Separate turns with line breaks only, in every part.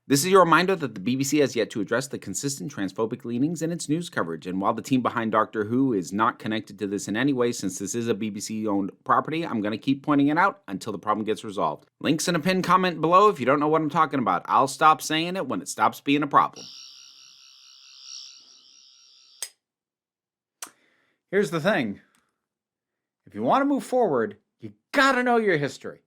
This is your reminder that the BBC has yet to address the consistent transphobic leanings in its news coverage, and while the team behind Doctor Who is not connected to this in any way since this is a BBC-owned property, I'm going to keep pointing it out until the problem gets resolved. Links in a pinned comment below if you don't know what I'm talking about. I'll stop saying it when it stops being a problem. Here's the thing. If you want to move forward, you gotta know your history.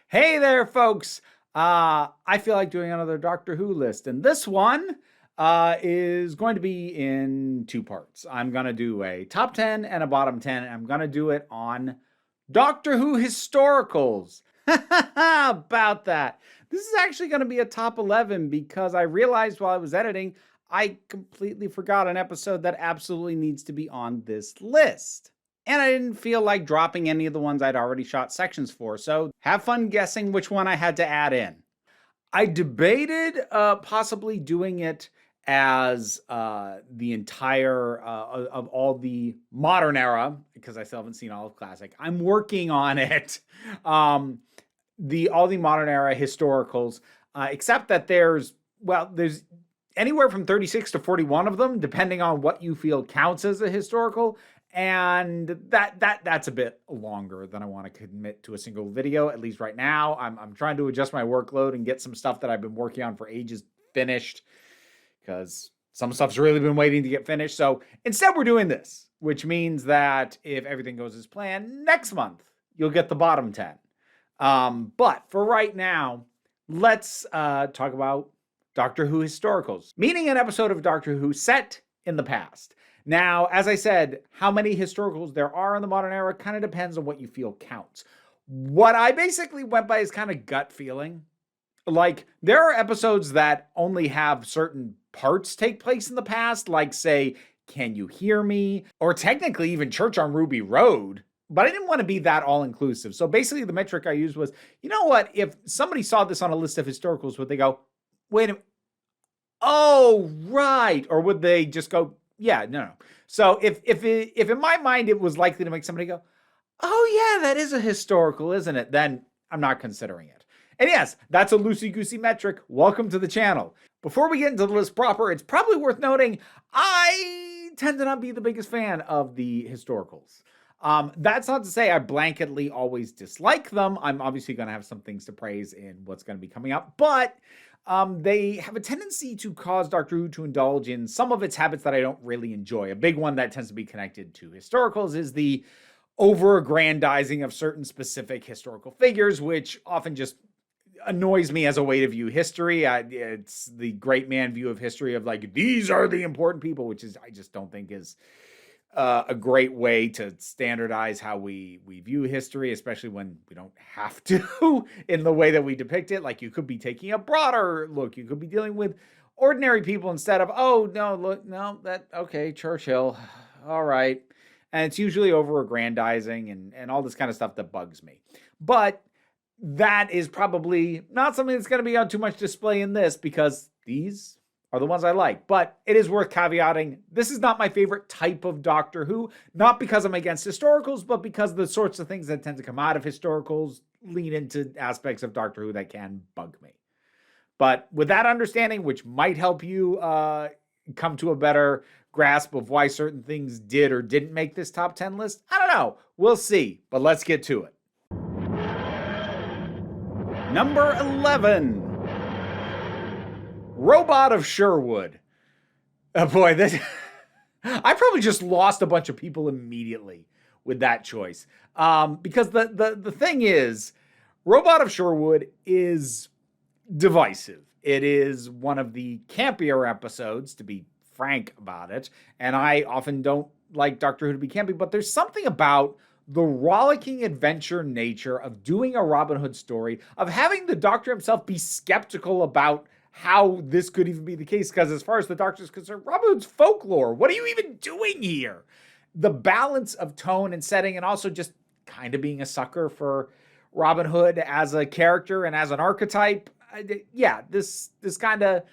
Hey there, folks. I feel like doing another Doctor Who list, and this one is going to be in two parts. I'm going to do a top 10 and a bottom 10, and I'm going to do it on Doctor Who historicals. About that. This is actually going to be a top 11 because I realized while I was editing, I completely forgot an episode that absolutely needs to be on this list. And I didn't feel like dropping any of the ones I'd already shot sections for, so have fun guessing which one I had to add in. I debated possibly doing it as the entire of all the modern era, because I still haven't seen all of Classic. I'm working on it. All the modern era historicals, except that there's anywhere from 36 to 41 of them, depending on what you feel counts as a historical. And that's a bit longer than I want to commit to a single video, at least right now. I'm trying to adjust my workload and get some stuff that I've been working on for ages finished, because some stuff's really been waiting to get finished. So instead we're doing this, which means that if everything goes as planned, next month you'll get the bottom 10. But for right now, let's talk about Doctor Who historicals, meaning an episode of Doctor Who set in the past. Now, as I said, how many historicals there are in the modern era kind of depends on what you feel counts. What I basically went by is kind of gut feeling. Like, there are episodes that only have certain parts take place in the past, like, say, Can You Hear Me? Or technically even Church on Ruby Road. But I didn't want to be that all-inclusive. So basically the metric I used was, you know what? If somebody saw this on a list of historicals, would they go, wait a minute, oh, right. Or would they just go, yeah, no. So if in my mind it was likely to make somebody go, oh yeah, that is a historical, isn't it? Then I'm not considering it. And yes, that's a loosey-goosey metric. Welcome to the channel. Before we get into the list proper, it's probably worth noting I tend to not be the biggest fan of the historicals. That's not to say I blanketly always dislike them. I'm obviously going to have some things to praise in what's going to be coming up, but they have a tendency to cause Doctor Who to indulge in some of its habits that I don't really enjoy. A big one that tends to be connected to historicals is the over-aggrandizing of certain specific historical figures, which often just annoys me as a way to view history. It's the great man view of history of like, these are the important people, which is I just don't think is a great way to standardize how we view history, especially when we don't have to in the way that we depict it. Like, you could be taking a broader look. You could be dealing with ordinary people instead of, oh, no, look, no, okay, Churchill, all right. And it's usually over-aggrandizing and all this kind of stuff that bugs me. But that is probably not something that's going to be on too much display in this, because these are the ones I like. But it is worth caveating, this is not my favorite type of Doctor Who, not because I'm against historicals, but because the sorts of things that tend to come out of historicals lean into aspects of Doctor Who that can bug me. But with that understanding, which might help you come to a better grasp of why certain things did or didn't make this top 10 list, I don't know. We'll see, but let's get to it. Number 11. Robot of Sherwood. Oh boy, this I probably just lost a bunch of people immediately with that choice. Because the thing is, Robot of Sherwood is divisive. It is one of the campier episodes, to be frank about it. And I often don't like Doctor Who to be campy, but there's something about the rollicking adventure nature of doing a Robin Hood story, of having the Doctor himself be skeptical about how this could even be the case, because as far as the Doctor's concerned, Robin Hood's folklore. What are you even doing here? the balance of tone and setting, and also just kind of being a sucker for Robin Hood as a character and as an archetype. This kind of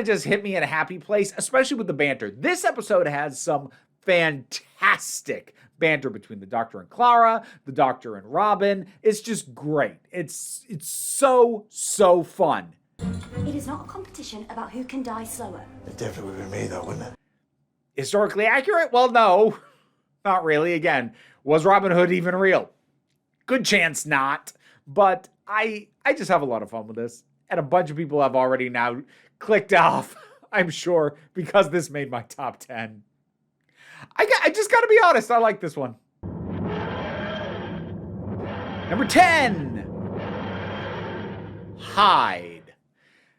just hit me in a happy place, especially with the banter. This episode has some fantastic banter between the Doctor and Clara, the Doctor and Robin. It's just great. It's so fun.
It is not a competition about who can die slower.
It definitely would be me, though, wouldn't it?
Historically accurate? Well, no, not really. Again, was Robin Hood even real? Good chance not. But I just have a lot of fun with this. And a bunch of people have already now clicked off, I'm sure, because this made my top 10. I just got to be honest. I like this one. Number 10. Hide.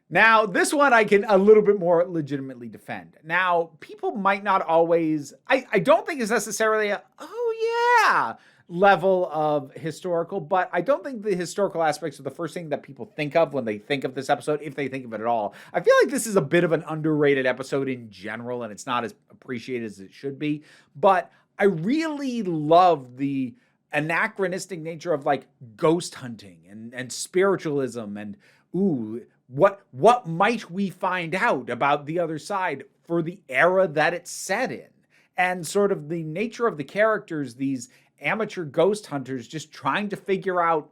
Now, this one I can a little bit more legitimately defend. Now, people might not always, I don't think it's necessarily a, oh yeah, level of historical, but I don't think the historical aspects are the first thing that people think of when they think of this episode, if they think of it at all. I feel like this is a bit of an underrated episode in general, and it's not as appreciated as it should be, but I really love the anachronistic nature of like ghost hunting and spiritualism and what might we find out about the other side for the era that it's set in, and sort of the nature of the characters, these amateur ghost hunters just trying to figure out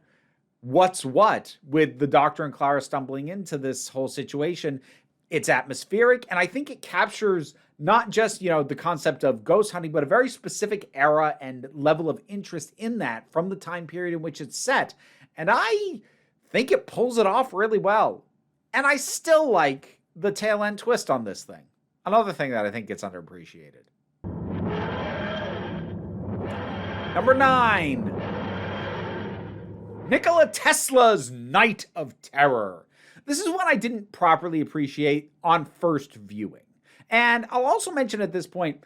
what's what with the Doctor and Clara stumbling into this whole situation. It's atmospheric, and I think it captures not just, the concept of ghost hunting, but a very specific era and level of interest in that from the time period in which it's set. And I think it pulls it off really well. And I still like the tail end twist on this thing. Another thing that I think gets underappreciated. Number 9. Nicola Tesla's Night of Terror. This is one I didn't properly appreciate on first viewing. And I'll also mention at this point,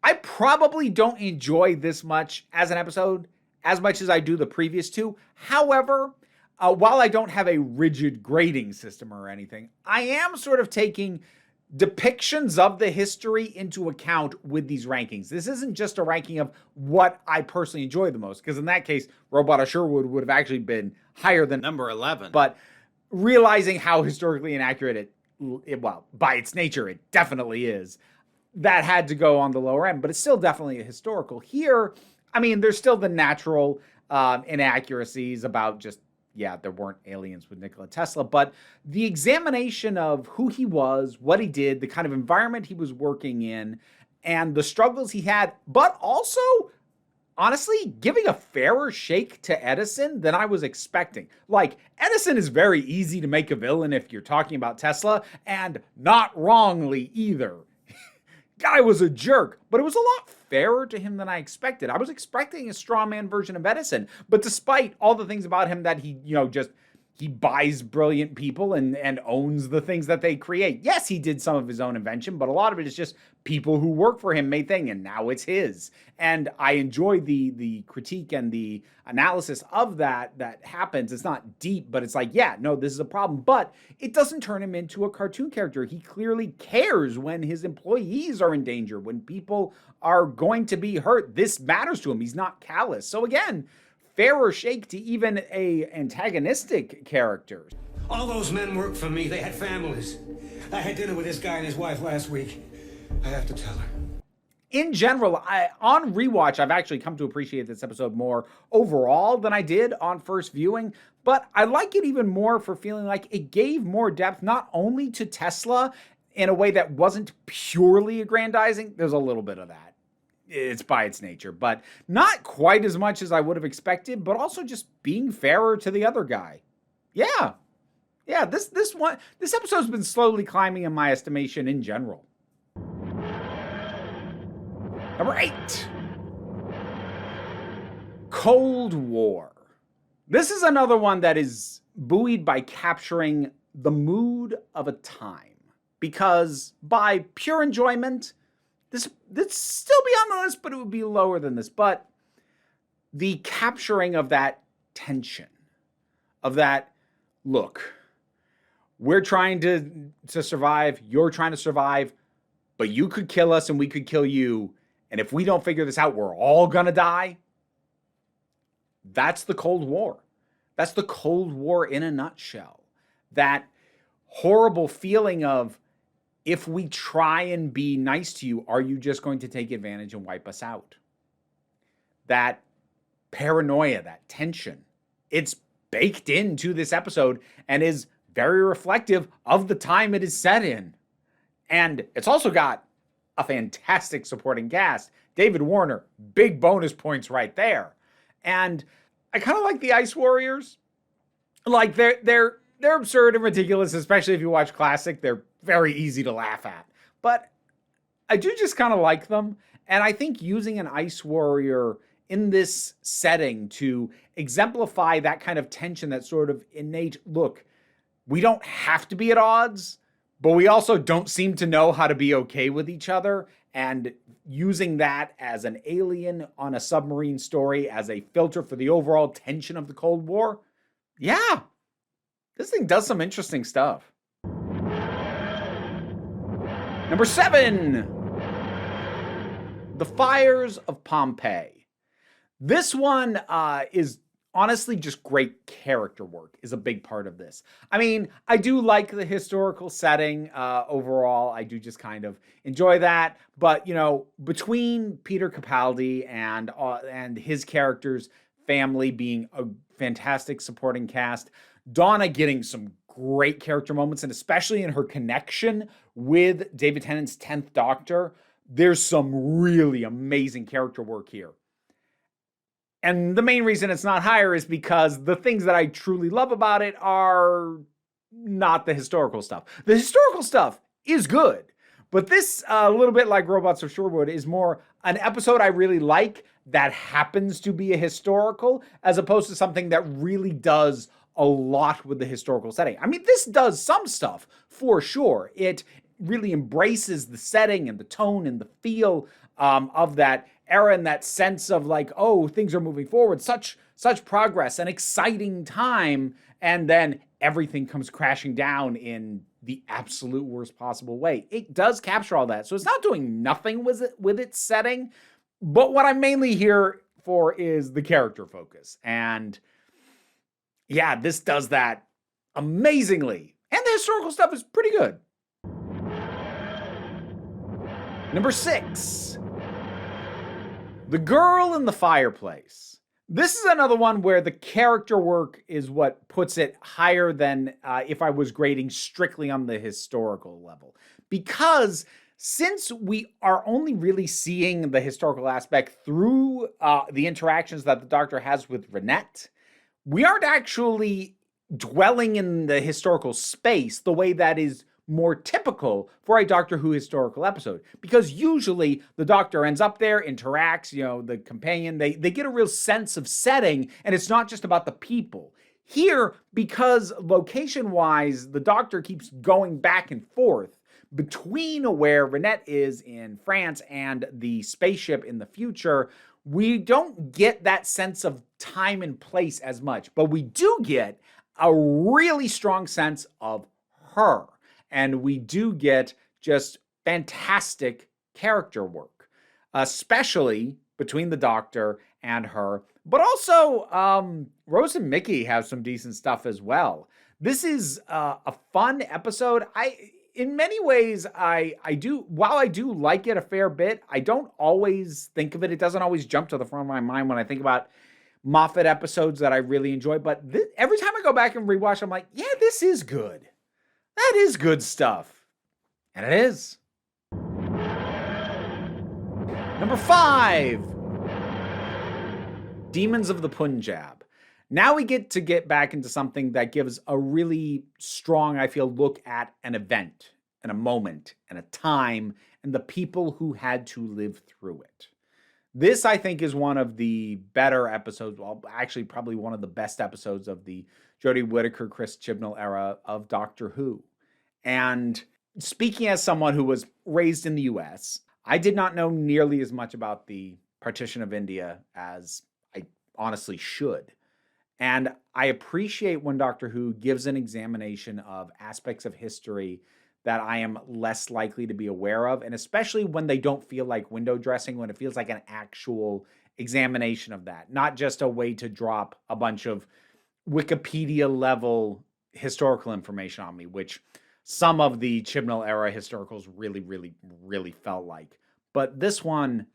I probably don't enjoy this much as an episode as much as I do the previous two. However, while I don't have a rigid grading system or anything, I am sort of taking depictions of the history into account with these rankings. This isn't just a ranking of what I personally enjoy the most, because in that case, Robot of Sherwood would have actually been higher than number 11. But realizing how historically inaccurate it, well, by its nature, it definitely is, that had to go on the lower end, but it's still definitely a historical. Here, I mean, there's still the natural inaccuracies about just, there weren't aliens with Nikola Tesla, but the examination of who he was, what he did, the kind of environment he was working in, and the struggles he had, but also, honestly, giving a fairer shake to Edison than I was expecting. Like, Edison is very easy to make a villain if you're talking about Tesla, and not wrongly either. Guy was a jerk, but it was a lot fairer to him than I expected. I was expecting a strawman version of Edison, but despite all the things about him that he, he buys brilliant people and owns the things that they create. Yes, he did some of his own invention, but a lot of it is just people who work for him made thing, and now it's his. And I enjoy the critique and the analysis of that happens. It's not deep, but it's like, this is a problem. But it doesn't turn him into a cartoon character. He clearly cares when his employees are in danger, when people are going to be hurt. This matters to him. He's not callous. So again, fairer shake to even a antagonistic character.
All those men worked for me. They had families. I had dinner with this guy and his wife last week. I have to tell her.
In general, on rewatch, I've actually come to appreciate this episode more overall than I did on first viewing, but I like it even more for feeling like it gave more depth, not only to Tesla in a way that wasn't purely aggrandizing. There's a little bit of that. It's by its nature, but not quite as much as I would have expected, but also just being fairer to the other guy. Yeah, this episode's been slowly climbing in my estimation in general. Number 8. Cold War. This is another one that is buoyed by capturing the mood of a time, because by pure enjoyment, this still be on the list, but it would be lower than this. But the capturing of that tension, of that, look, we're trying to survive, you're trying to survive, but you could kill us and we could kill you, and if we don't figure this out, we're all gonna die. That's the Cold War. That's the Cold War in a nutshell. That horrible feeling of, if we try and be nice to you, are you just going to take advantage and wipe us out? That paranoia, that tension, it's baked into this episode and is very reflective of the time it is set in. And it's also got a fantastic supporting cast. David Warner, big bonus points right there. And I kind of like the Ice Warriors. Like, they're absurd and ridiculous, especially if you watch Classic. They're very easy to laugh at. But I do just kind of like them. And I think using an Ice Warrior in this setting to exemplify that kind of tension, that sort of innate, look, we don't have to be at odds, but we also don't seem to know how to be okay with each other. And using that as an alien on a submarine story as a filter for the overall tension of the Cold War, yeah, this thing does some interesting stuff. Number 7, The Fires of Pompeii. This one is honestly just great character work is a big part of this. I mean, I do like the historical setting overall. I do just kind of enjoy that. But, you know, between Peter Capaldi and his character's family being a fantastic supporting cast, Donna getting some great character moments, and especially in her connection with David Tennant's 10th Doctor, there's some really amazing character work here. And the main reason it's not higher is because the things that I truly love about it are not the historical stuff. The historical stuff is good, but this, a little bit like Robots of Sherwood, is more an episode I really like that happens to be a historical, as opposed to something that really does a lot with the historical setting. I mean, this does some stuff for sure. It really embraces the setting and the tone and the feel of that era, and that sense of like, oh, things are moving forward, such progress, an exciting time, and then everything comes crashing down in the absolute worst possible way. It does capture all that. So it's not doing nothing with its setting, but what I'm mainly here for is the character focus. And yeah, this does that amazingly. And the historical stuff is pretty good. Number 6, The Girl in the Fireplace. This is another one where the character work is what puts it higher than if I was grading strictly on the historical level. Because since we are only really seeing the historical aspect through the interactions that the Doctor has with Renette, we aren't actually dwelling in the historical space the way that is more typical for a Doctor Who historical episode, because usually the Doctor ends up there, interacts, you know, the companion, they get a real sense of setting, and it's not just about the people. Here, because location-wise, the Doctor keeps going back and forth between where Renette is in France and the spaceship in the future, we don't get that sense of time and place as much, but we do get a really strong sense of her. And we do get just fantastic character work, especially between the Doctor and her. But also, Rose and Mickey have some decent stuff as well. This is a fun episode. In many ways, while I do like it a fair bit, I don't always think of it. It doesn't always jump to the front of my mind when I think about Moffat episodes that I really enjoy. But every time I go back and rewatch, I'm like, yeah, this is good. That is good stuff. And it is. Number 5, Demons of the Punjab. Now we get back into something that gives a really strong, I feel, look at an event and a moment and a time and the people who had to live through it. This, I think, is one of the better episodes, well, actually probably one of the best episodes of the Jodie Whittaker, Chris Chibnall era of Doctor Who. And speaking as someone who was raised in the US, I did not know nearly as much about the partition of India as I honestly should. And I appreciate when Doctor Who gives an examination of aspects of history that I am less likely to be aware of, and especially when they don't feel like window dressing, when it feels like an actual examination of that, not just a way to drop a bunch of Wikipedia level historical information on me, which some of the Chibnall era historicals really felt like. But this one,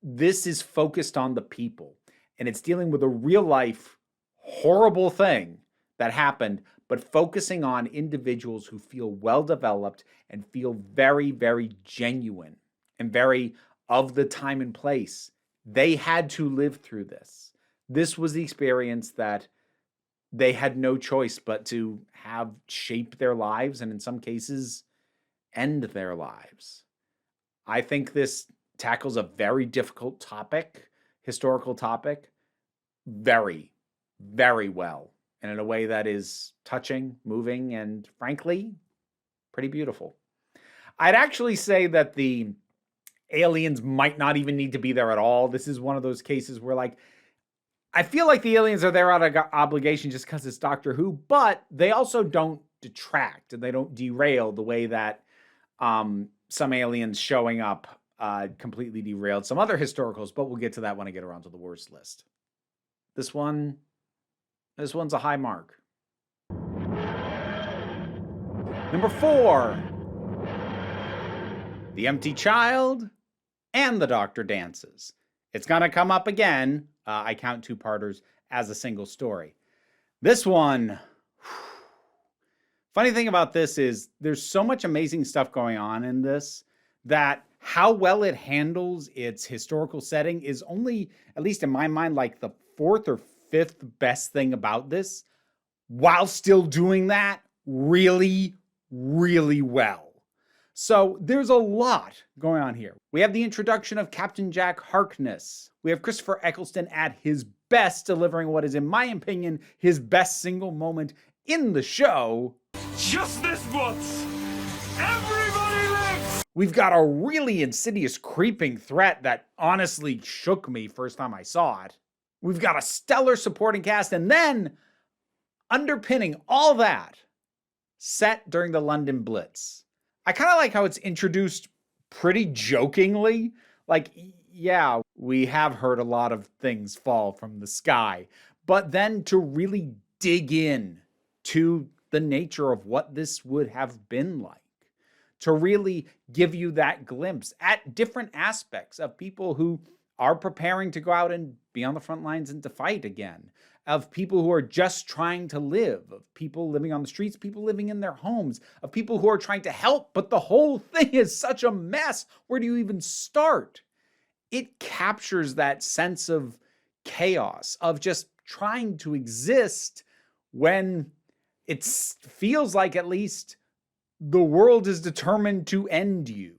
this is focused on the people, and it's dealing with a real life horrible thing that happened, but focusing on individuals who feel well developed and feel very genuine and very of the time and place. They had to live through this. This was the experience that they had no choice but to have shape their lives, and in some cases, end their lives. I think this tackles a very difficult topic, historical topic, very well, and in a way that is touching, moving, and frankly, pretty beautiful. I'd actually say that the aliens might not even need to be there at all. This is one of those cases where, like, I feel like the aliens are there out of obligation just because it's Doctor Who, but they also don't detract and they don't derail the way that some aliens showing up completely derailed some other historicals, but we'll get to that when I get around to the worst list. This one's a high mark. Number 4, The Empty Child and The Doctor Dances. It's going to come up again. I count two-parters as a single story. This one, funny thing about this is there's so much amazing stuff going on in this that how well it handles its historical setting is only, at least in my mind, like the 4th or 5th best thing about this, while still doing that really well. So there's a lot going on here. We have the introduction of Captain Jack Harkness. We have Christopher Eccleston at his best, delivering what is, in my opinion, his best single moment in the show.
Just this once! Everybody lives!
We've got a really insidious creeping threat that honestly shook me first time I saw it. We've got a stellar supporting cast, and then underpinning all that, set during the London Blitz. I kind of like how it's introduced pretty jokingly. Like, yeah, we have heard a lot of things fall from the sky, but then to really dig in to the nature of what this would have been like, to really give you that glimpse at different aspects of people who are preparing to go out and be on the front lines and to fight again, of people who are just trying to live, of people living on the streets, people living in their homes, of people who are trying to help, but the whole thing is such a mess. Where do you even start? It captures that sense of chaos, of just trying to exist when it feels like at least the world is determined to end you.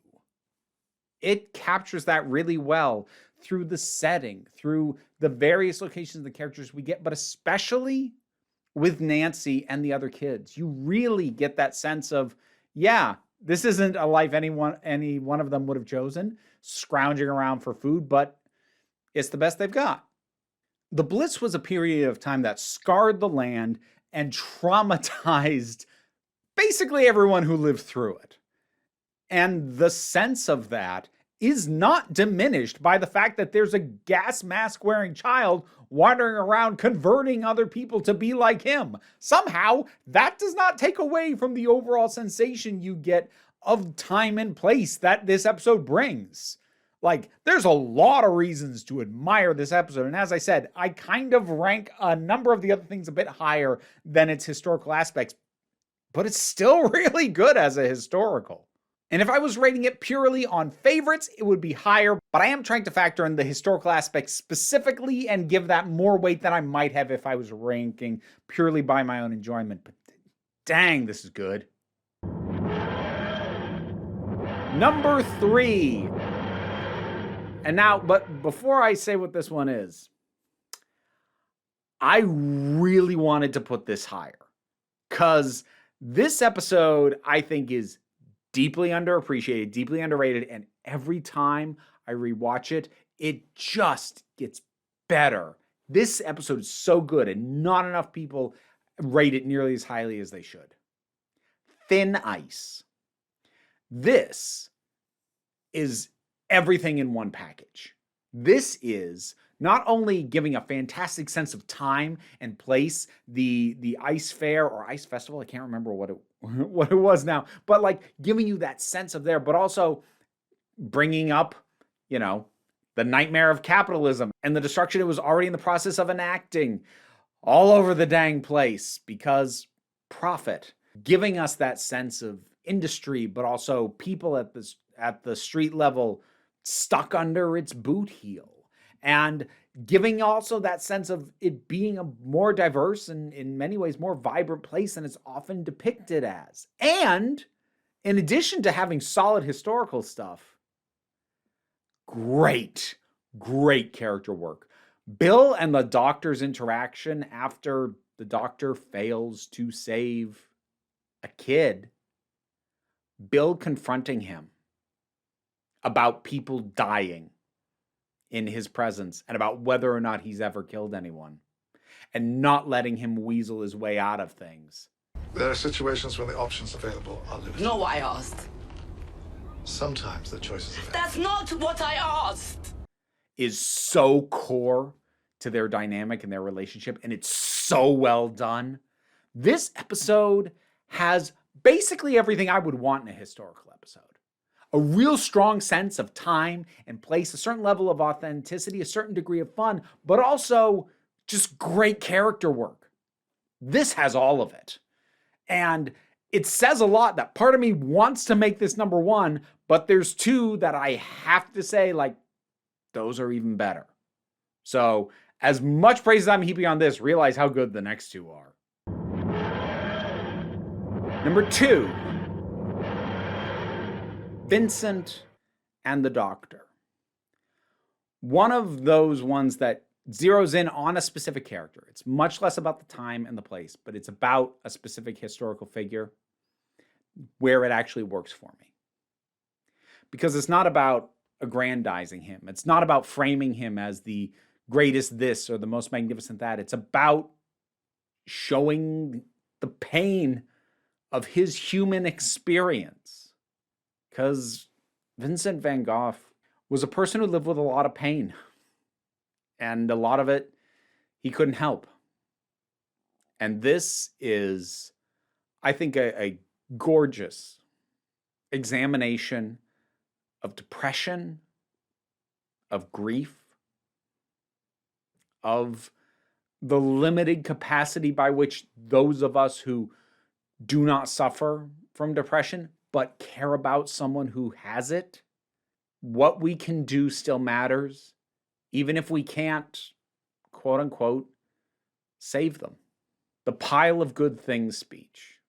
It captures that really well through the setting, through the various locations of the characters we get, but especially with Nancy and the other kids. You really get that sense of, yeah, this isn't a life any one of them would have chosen, scrounging around for food, but it's the best they've got. The Blitz was a period of time that scarred the land and traumatized basically everyone who lived through it. And the sense of that is not diminished by the fact that there's a gas mask wearing child wandering around converting other people to be like him. Somehow, that does not take away from the overall sensation you get of time and place that this episode brings. Like, there's a lot of reasons to admire this episode. And as I said, I kind of rank a number of the other things a bit higher than its historical aspects, but it's still really good as a historical. And if I was rating it purely on favorites, it would be higher, but I am trying to factor in the historical aspects specifically and give that more weight than I might have if I was ranking purely by my own enjoyment. But dang, this is good. Number 3. And now, but before I say what this one is, I really wanted to put this higher, because this episode, I think, is deeply underappreciated, deeply underrated, and every time I rewatch it, it just gets better. This episode is so good, and not enough people rate it nearly as highly as they should. Thin Ice. This is everything in one package. This is not only giving a fantastic sense of time and place, the ice fair or ice festival, I can't remember what it was now, but like giving you that sense of there, but also bringing up, the nightmare of capitalism and the destruction it was already in the process of enacting all over the dang place because profit, giving us that sense of industry, but also people at the street level stuck under its boot heel, and giving also that sense of it being a more diverse and in many ways more vibrant place than it's often depicted as. And in addition to having solid historical stuff, great character work. Bill and the doctor's interaction after the doctor fails to save a kid. Bill confronting him about people dying in his presence and about whether or not he's ever killed anyone, and not letting him weasel his way out of things.
There are situations when the options available are limited.
No, I asked.
Sometimes the choices available.
That's not what I asked.
Is so core to their dynamic and their relationship, and it's so well done. This episode has basically everything I would want in a historical episode. A real strong sense of time and place, a certain level of authenticity, a certain degree of fun, but also just great character work. This has all of it. And it says a lot that part of me wants to make this number one, but there's two that I have to say, like, those are even better. So as much praise as I'm heaping on this, realize how good the next two are. Number 2, Vincent and the Doctor. One of those ones that zeroes in on a specific character. It's much less about the time and the place, but it's about a specific historical figure where it actually works for me. Because it's not about aggrandizing him. It's not about framing him as the greatest this or the most magnificent that. It's about showing the pain of his human experience. Because Vincent van Gogh was a person who lived with a lot of pain. And a lot of it he couldn't help. And this is, I think, a gorgeous examination of depression, of grief, of the limited capacity by which those of us who do not suffer from depression but care about someone who has it, what we can do still matters, even if we can't, quote unquote, save them. The pile of good things speech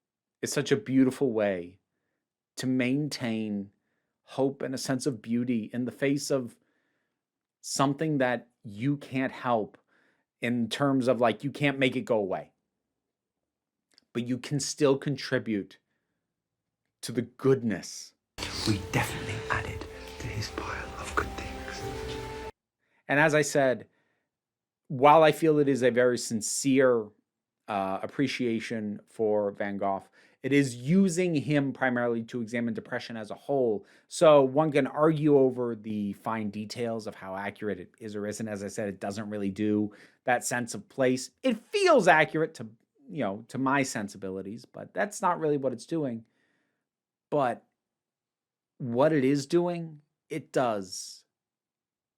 is such a beautiful way to maintain hope and a sense of beauty in the face of something that you can't help, in terms of like you can't make it go away. But you can still contribute to the goodness.
We definitely added to his pile of good things.
And as I said, while I feel it is a very sincere appreciation for Van Gogh, it is using him primarily to examine depression as a whole. So one can argue over the fine details of how accurate it is or isn't. As I said, it doesn't really do that sense of place. It feels accurate to, to my sensibilities, but that's not really what it's doing. But what it is doing, it does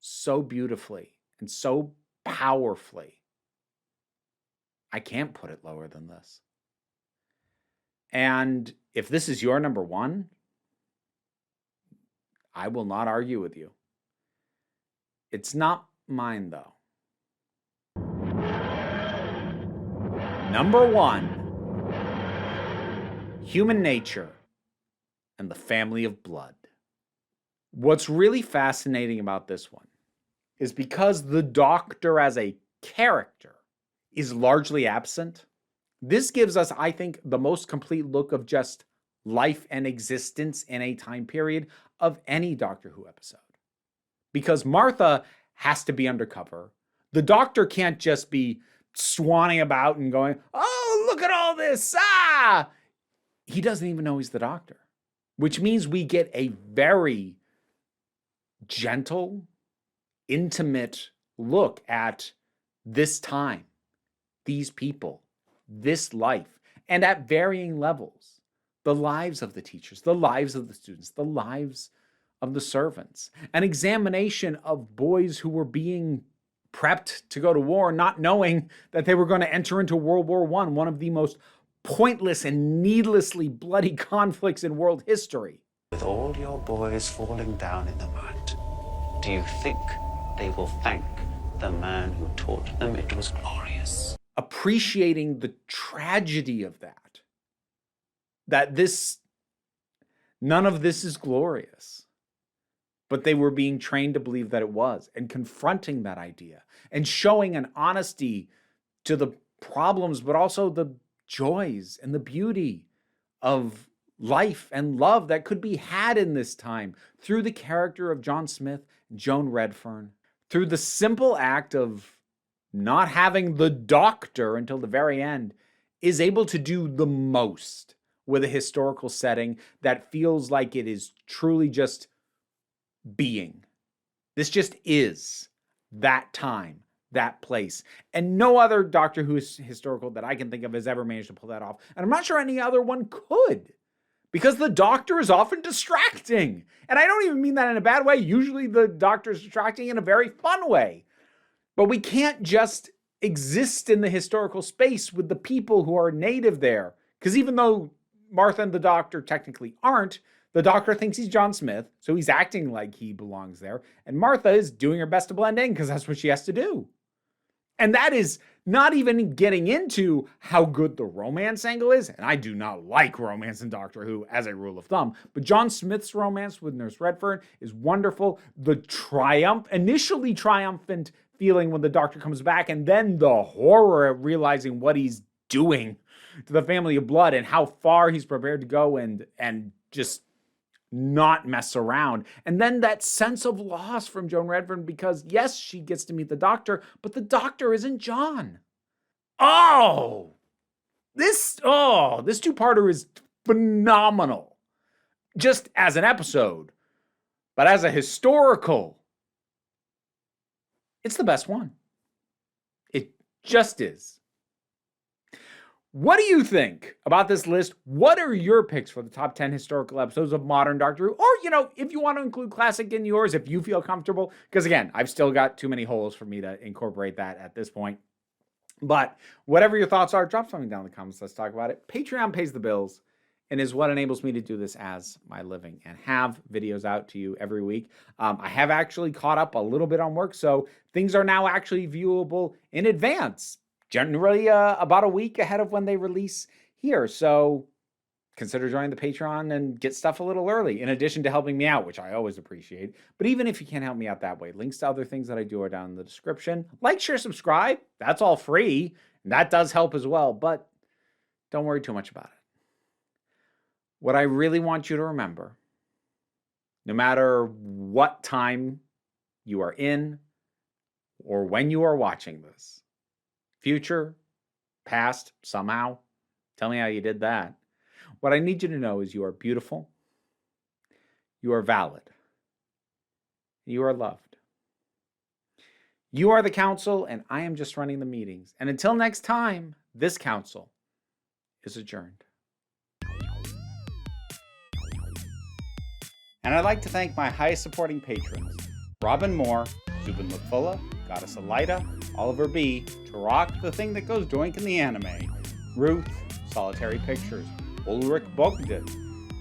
so beautifully and so powerfully. I can't put it lower than this. And if this is your number one, I will not argue with you. It's not mine, though. Number 1, Human Nature and the Family of Blood. What's really fascinating about this one is because the Doctor as a character is largely absent, this gives us, I think, the most complete look of just life and existence in a time period of any Doctor Who episode. Because Martha has to be undercover. The Doctor can't just be swanning about and going, oh, look at all this, ah! He doesn't even know he's the Doctor. which means we get a very gentle, intimate look at this time, these people, this life, and at varying levels. The lives of the teachers, the lives of the students, the lives of the servants. An examination of boys who were being prepped to go to war, not knowing that they were going to enter into World War I, one of the most pointless and needlessly bloody conflicts in world history.
With all your boys falling down in the mud, do you think they will thank the man who taught them it was glorious?
Appreciating the tragedy of that. That none of this is glorious. But they were being trained to believe that it was, and confronting that idea and showing an honesty to the problems, but also the joys and the beauty of life and love that could be had in this time through the character of John Smith and Joan Redfern, through the simple act of not having the doctor until the very end, is able to do the most with a historical setting that feels like it is truly just being. This just is that time, that place. And no other Doctor Who historical that I can think of has ever managed to pull that off. And I'm not sure any other one could, because the Doctor is often distracting. And I don't even mean that in a bad way. Usually the Doctor is distracting in a very fun way. But we can't just exist in the historical space with the people who are native there. Because even though Martha and the Doctor technically aren't, the Doctor thinks he's John Smith, so he's acting like he belongs there. And Martha is doing her best to blend in because that's what she has to do. And that is not even getting into how good the romance angle is. And I do not like romance in Doctor Who as a rule of thumb. But John Smith's romance with Nurse Redfern is wonderful. The initially triumphant feeling when the Doctor comes back, and then the horror of realizing what he's doing to the family of blood and how far he's prepared to go and just not mess around. And then that sense of loss from Joan Redfern, because yes, she gets to meet the Doctor, but the Doctor isn't John. This two-parter is phenomenal. Just as an episode, but as a historical, it's the best one. It just is. What do you think about this list? What are your picks for the top 10 historical episodes of modern Doctor Who? Or, if you want to include classic in yours, if you feel comfortable. Because again, I've still got too many holes for me to incorporate that at this point. But whatever your thoughts are, drop something down in the comments. Let's talk about it. Patreon pays the bills and is what enables me to do this as my living and have videos out to you every week. I have actually caught up a little bit on work, so things are now actually viewable in advance. Generally about a week ahead of when they release here. So consider joining the Patreon and get stuff a little early, in addition to helping me out, which I always appreciate. But even if you can't help me out that way, links to other things that I do are down in the description. Like, share, subscribe. That's all free. And that does help as well, but don't worry too much about it. What I really want you to remember, no matter what time you are in or when you are watching this, future, past, somehow, tell me how you did that. What I need you to know is you are beautiful, you are valid, you are loved. You are the council, and I am just running the meetings. And until next time, this council is adjourned. And I'd like to thank my highest supporting patrons, Robin Moore, Zubin Lutfulla, Goddess Elida, Oliver B., Tarak, the thing that goes doink in the anime, Ruth, Solitary Pictures, Ulrich Bogdan,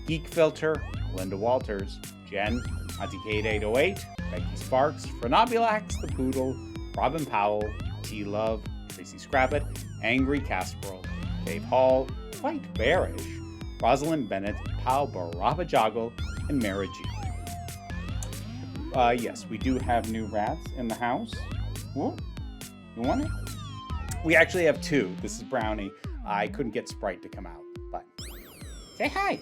Geek Filter, Linda Walters, Jen, Auntie Kate 808, Becky Sparks, Frenobulax, The Poodle, Robin Powell, T-Love, Tracy Scrappet, Angry Casperel, Dave Hall, Quite Bearish, Rosalind Bennett, Pal Barabajagal, and Mara G. Yes, we do have new rats in the house. Whoa, you want it? We actually have two. This is Brownie. I couldn't get Sprite to come out, but say hi.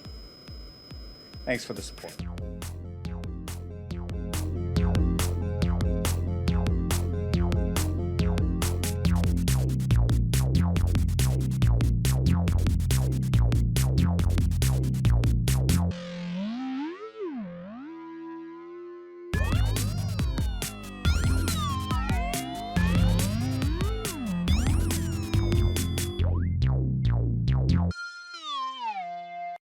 Thanks for the support.